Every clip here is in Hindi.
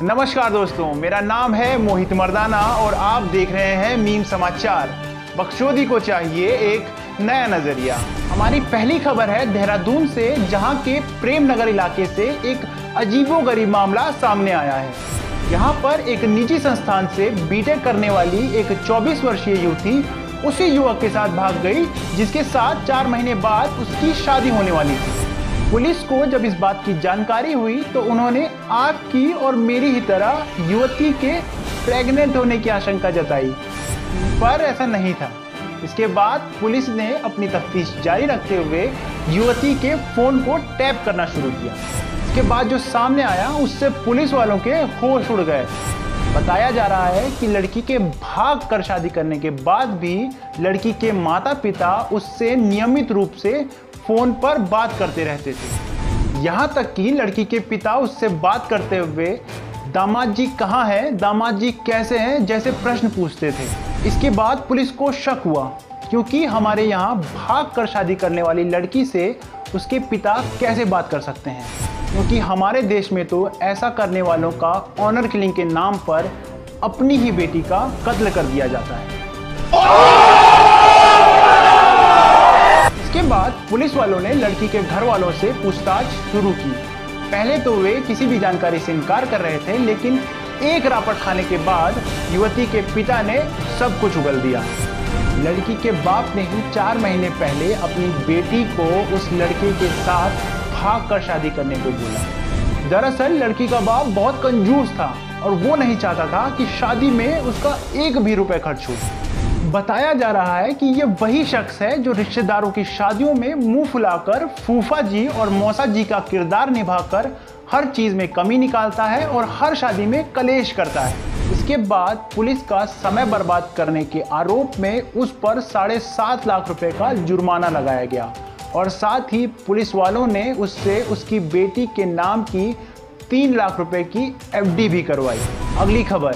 नमस्कार दोस्तों, मेरा नाम है मोहित मर्दाना और आप देख रहे हैं मीम समाचार। बख्शोदी को चाहिए एक नया नजरिया। हमारी पहली खबर है देहरादून से, जहां के प्रेम नगर इलाके से एक अजीबोगरीब मामला सामने आया है। यहां पर एक निजी संस्थान से बीटेक करने वाली एक 24 वर्षीय युवती उसी युवक के साथ भाग गई, जिसके साथ 4 महीने बाद उसकी शादी होने वाली थी। पुलिस को जब इस बात की जानकारी हुई तो उन्होंने आपकी और मेरी ही तरह युवती के प्रेग्नेंट होने की आशंका जताई, पर ऐसा नहीं था। इसके बाद पुलिस ने अपनी तफ्तीश जारी रखते हुए युवती के फोन को टैप करना शुरू किया। इसके बाद जो सामने आया उससे पुलिस वालों के होश उड़ गए। बताया जा रहा है कि लड़की के भाग कर शादी करने के बाद भी लड़की के माता पिता उससे नियमित रूप से फोन पर बात करते रहते थे। यहाँ तक कि लड़की के पिता उससे बात करते हुए दामाद जी कहाँ हैं, दामाद जी कैसे हैं जैसे प्रश्न पूछते थे। इसके बाद पुलिस को शक हुआ, क्योंकि हमारे यहाँ भाग कर शादी करने वाली लड़की से उसके पिता कैसे बात कर सकते हैं, क्योंकि हमारे देश में तो ऐसा करने वालों का ऑनर किलिंग के नाम पर अपनी ही बेटी का कत्ल कर दिया जाता है। इसके बाद पुलिस वालों ने लड़की के घर वालों से पूछताछ शुरू की। पहले तो वे किसी भी जानकारी से इनकार कर रहे थे, लेकिन एक रापट खाने के बाद युवती के पिता ने सब कुछ उगल दिया। लड़की के बाप ने ही 4 महीने पहले अपनी बेटी को उस लड़के के साथ भाग कर शादी करने को बोला। दरअसल लड़की का बाप बहुत कंजूस था और वो नहीं चाहता था कि शादी में उसका एक भी रुपए खर्च हो। बताया जा रहा है कि ये वही शख्स है जो रिश्तेदारों की शादियों में मुंह फुलाकर फूफा जी और मौसा जी का किरदार निभाकर हर चीज में कमी निकालता है और हर शादी में कलेश करता है। इसके बाद पुलिस का समय बर्बाद करने के आरोप में उस पर 7.5 लाख रुपए का जुर्माना लगाया गया और साथ ही पुलिस वालों ने उससे उसकी बेटी के नाम की 3 लाख रुपए की FD भी करवाई। अगली खबर,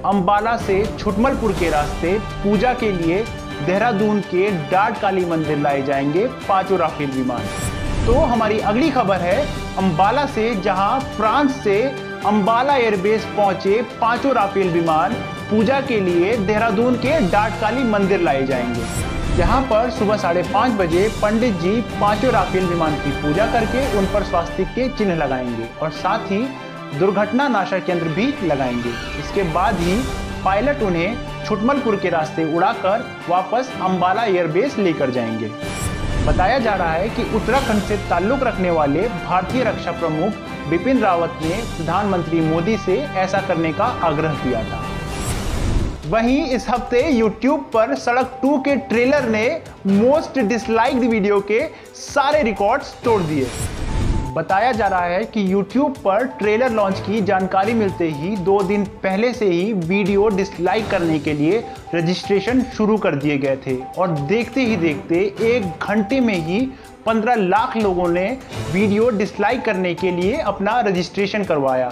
अंबाला से छुटमलपुर के रास्ते पूजा के लिए देहरादून के डाट काली मंदिर लाए जाएंगे 5 राफेल विमान। तो हमारी अगली खबर है अंबाला से, जहां फ्रांस से अंबाला एयरबेस पहुंचे 5 राफेल विमान पूजा के लिए देहरादून के डाट काली मंदिर लाए जाएंगे। यहाँ पर सुबह 5:30 बजे पंडित जी 5 राफेल विमान की पूजा करके उन पर स्वास्तिक के चिन्ह लगाएंगे और साथ ही दुर्घटना नाशक यंत्र भी लगाएंगे। इसके बाद ही पायलट उन्हें छुटमलपुर के रास्ते उड़ाकर वापस अंबाला एयरबेस लेकर जाएंगे। बताया जा रहा है कि उत्तराखंड से ताल्लुक रखने वाले भारतीय रक्षा प्रमुख बिपिन रावत ने प्रधानमंत्री मोदी से ऐसा करने का आग्रह किया था। वहीं इस हफ्ते YouTube पर सड़क 2 के ट्रेलर ने मोस्ट डिसलाइक्ड वीडियो के सारे रिकॉर्ड्स तोड़ दिए। बताया जा रहा है कि YouTube पर ट्रेलर लॉन्च की जानकारी मिलते ही 2 दिन पहले से ही वीडियो डिसलाइक करने के लिए रजिस्ट्रेशन शुरू कर दिए गए थे और देखते ही देखते 1 घंटे में ही 15 लाख लोगों ने वीडियो डिसलाइक करने के लिए अपना रजिस्ट्रेशन करवाया।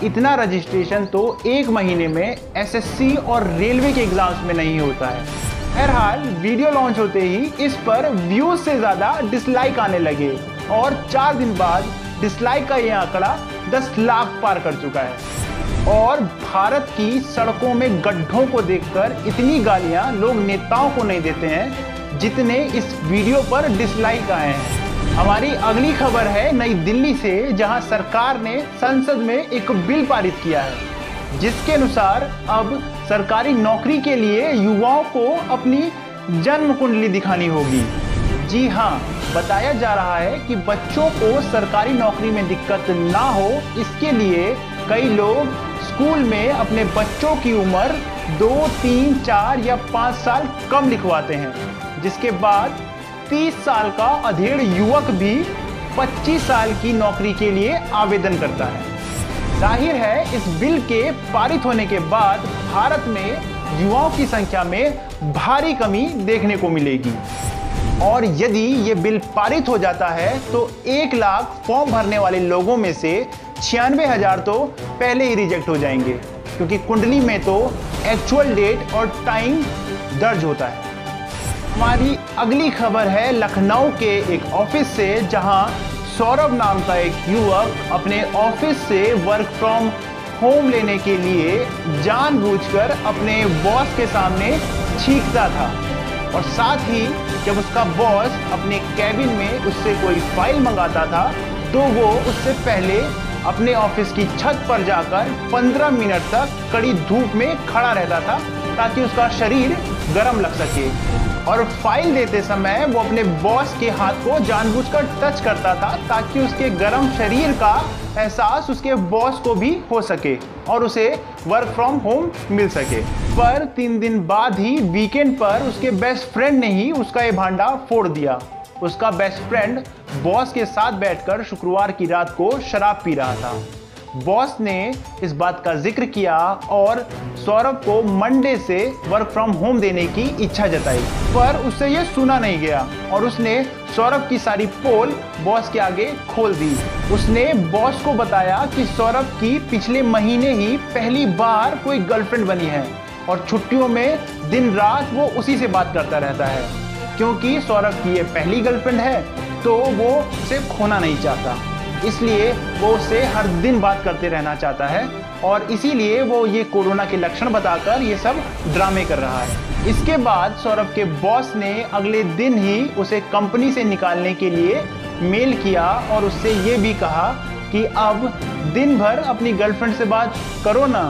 इतना रजिस्ट्रेशन तो 1 महीने में SSC और रेलवे के एग्जाम्स में नहीं होता है। बहरहाल वीडियो लॉन्च होते ही इस पर व्यूज से ज़्यादा डिसलाइक आने लगे और 4 दिन बाद डिसलाइक का यह आंकड़ा 10 लाख पार कर चुका है। और भारत की सड़कों में गड्ढों को देखकर इतनी गालियां लोग नेताओं को नहीं देते हैं जितने इस वीडियो पर डिसलाइक आए हैं। हमारी अगली खबर है नई दिल्ली से, जहां सरकार ने संसद में एक बिल पारित किया है जिसके अनुसार अब सरकारी नौकरी के लिए युवाओं को अपनी जन्म कुंडली दिखानी होगी। जी हाँ, बताया जा रहा है कि बच्चों को सरकारी नौकरी में दिक्कत ना हो, इसके लिए कई लोग स्कूल में अपने बच्चों की उम्र 2, 3, 4 या 5 साल कम लिखवाते हैं, जिसके बाद 30 साल का अधेड़ युवक भी 25 साल की नौकरी के लिए आवेदन करता है। जाहिर है इस बिल के पारित होने के बाद भारत में युवाओं की संख्या में भारी कमी देखने को मिलेगी और यदि ये बिल पारित हो जाता है तो 1 लाख फॉर्म भरने वाले लोगों में से 96,000 तो पहले ही रिजेक्ट हो जाएंगे, क्योंकि कुंडली में तो एक्चुअल डेट और टाइम दर्ज होता है। हमारी अगली खबर है लखनऊ के एक ऑफिस से, जहां सौरभ नाम का एक युवक अपने ऑफिस से वर्क फ्रॉम होम लेने के लिए जानबूझकर अपने बॉस के सामने छींकता था, और साथ ही जब उसका बॉस अपने कैबिन में उससे कोई फाइल मंगाता था तो वो उससे पहले अपने ऑफिस की छत पर जाकर 15 मिनट तक कड़ी धूप में खड़ा रहता था ताकि उसका शरीर गर्म लग सके। और फाइल देते समय वो अपने बॉस के हाथ को जानबूझकर टच करता था ताकि उसके गर्म शरीर का एहसास उसके बॉस को भी हो सके और उसे वर्क फ्रॉम होम मिल सके। पर 3 दिन बाद ही वीकेंड पर उसके बेस्ट फ्रेंड ने ही उसका ये भांडा फोड़ दिया। उसका बेस्ट फ्रेंड बॉस के साथ बैठकर शुक्रवार की रात को शराब पी रहा था। बॉस ने इस बात का जिक्र किया और सौरभ को मंडे से वर्क फ्रॉम होम देने की इच्छा जताई, पर उससे यह सुना नहीं गया और उसने सौरभ की सारी पोल बॉस के आगे खोल दी। उसने बॉस को बताया कि सौरभ की पिछले महीने ही पहली बार कोई गर्लफ्रेंड बनी है और छुट्टियों में दिन रात वो उसी से बात करता रहता है। क्योंकि सौरभ की ये पहली गर्लफ्रेंड है तो वो उसे खोना नहीं चाहता, इसलिए वो उससे हर दिन बात करते रहना चाहता है और इसीलिए वो ये कोरोना के लक्षण बताकर ये सब ड्रामे कर रहा है। इसके बाद सौरभ के बॉस ने अगले दिन ही उसे कंपनी से निकालने के लिए मेल किया और उससे ये भी कहा कि अब दिन भर अपनी गर्लफ्रेंड से बात करो ना।